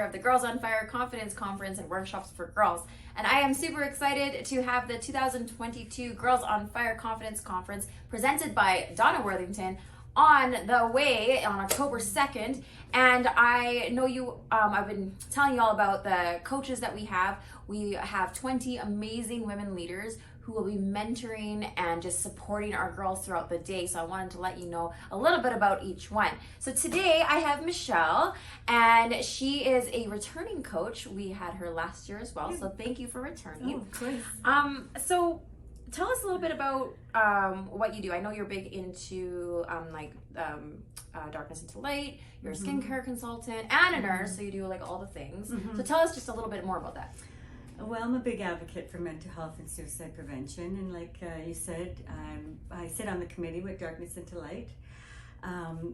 of the Girls on Fire Confidence Conference and Workshops for Girls. And I am super excited to have the 2022 Girls on Fire Confidence Conference presented by Donna Worthington on the way on October 2nd. And I know you, I've been telling you all about the coaches that we have. We have 20 amazing women leaders who will be mentoring and just supporting our girls throughout the day. So I wanted to let you know a little bit about each one. So today I have Michelle, and she is a returning coach. We had her last year as well, so thank you for returning. Oh, of course. So tell us a little bit about what you do. I know you're big into darkness into light. You're a skincare consultant and a nurse, so you do like all the things. So tell us just a little bit more about that. Well, I'm a big advocate for mental health and suicide prevention, and like you said, I sit on the committee with Darkness into Light.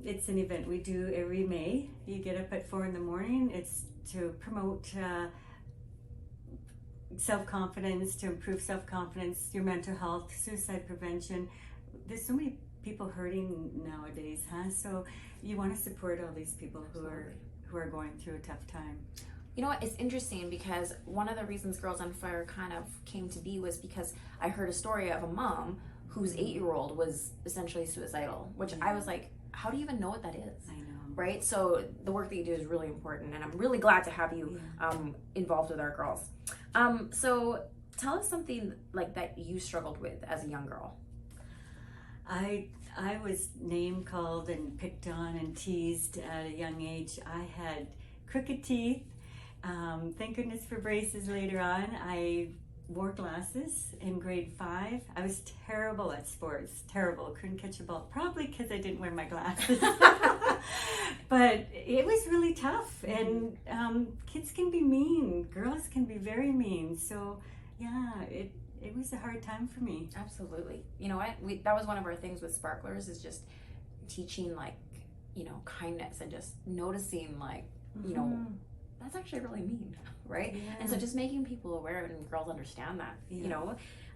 It's an event we do every May. You get up at 4 a.m. It's to promote self-confidence, to improve self-confidence, your mental health, suicide prevention. There's so many people hurting nowadays, huh? So you want to support all these people who are going through a tough time. You know what, it's interesting because one of the reasons Girls on Fire kind of came to be was because I heard a story of a mom whose 8-year-old was essentially suicidal, which I was like, how do you even know what that is? I know. Right? So the work that you do is really important, and I'm really glad to have you involved with our girls. So tell us something like that you struggled with as a young girl. I was name called and picked on and teased at a young age. I had crooked teeth. Thank goodness for braces later on. I wore glasses in grade 5. I was terrible at sports, terrible. Couldn't catch a ball, probably because I didn't wear my glasses. But it was really tough, and kids can be mean. Girls can be very mean. So yeah, it was a hard time for me. Absolutely. You know what? That was one of our things with Sparklers, is just teaching kindness and just noticing that's actually really mean, right? Yeah. And so just making people aware of it and girls understand that,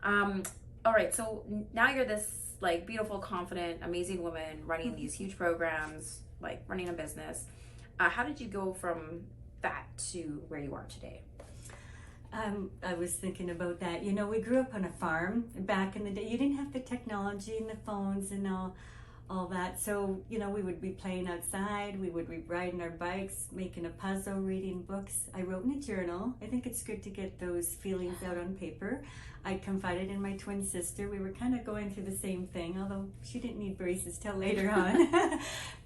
all right, so now you're this like beautiful, confident, amazing woman running these huge programs, like running a business. How did you go from that to where you are today? I was thinking about that. We grew up on a farm back in the day. You didn't have the technology and the phones and all that. So, we would be playing outside, we would be riding our bikes, making a puzzle, reading books. I wrote in a journal. I think it's good to get those feelings out on paper. I confided in my twin sister. We were kind of going through the same thing, although she didn't need braces till later on.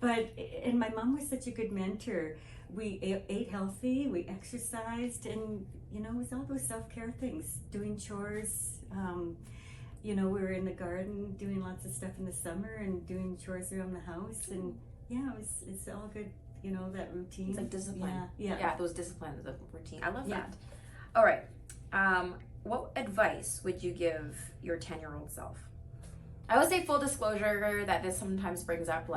And my mom was such a good mentor. We ate healthy, we exercised, and, it was all those self-care things, doing chores. We were in the garden doing lots of stuff in the summer and doing chores around the house, and it's all good, that routine. It's like discipline. Yeah, those disciplines of routine. I love that. All right. What advice would you give your 10-year-old self? I would say, full disclosure, that this sometimes brings up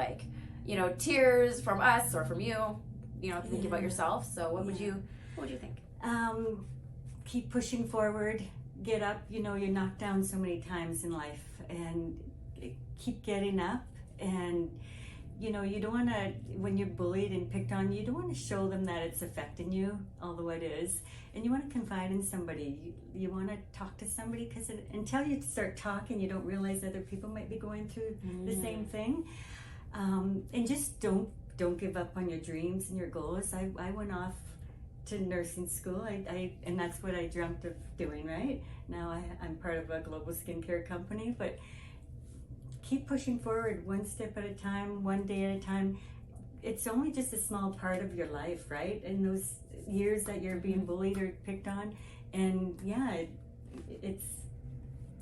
tears from us or from you, thinking about yourself. So what would you think? Keep pushing forward. Get up. You're knocked down so many times in life, and keep getting up. And you don't want to, when you're bullied and picked on, you don't want to show them that it's affecting you, although it is. And you want to confide in somebody. You want to talk to somebody, because until you start talking, you don't realize other people might be going through the same thing. And just don't give up on your dreams and your goals. I went off to nursing school, and that's what I dreamt of doing, right? Now I'm part of a global skincare company, but keep pushing forward, one step at a time, one day at a time. It's only just a small part of your life, right? In those years that you're being bullied or picked on, and it's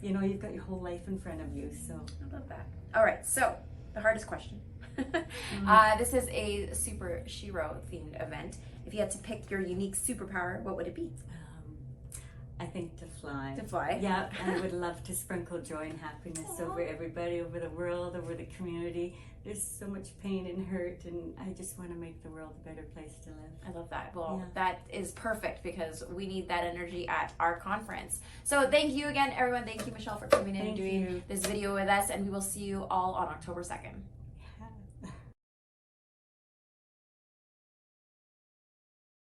you've got your whole life in front of you. So I love that. All right, so the hardest question. This is a super Shero themed event. If you had to pick your unique superpower, what would it be? I think to fly. To fly? Yeah, I would love to sprinkle joy and happiness over everybody, over the world, over the community. There's so much pain and hurt, and I just want to make the world a better place to live. I love that. Well, that is perfect, because we need that energy at our conference. So thank you again, everyone. Thank you, Michelle, for coming in and doing this video with us, and we will see you all on October 2nd.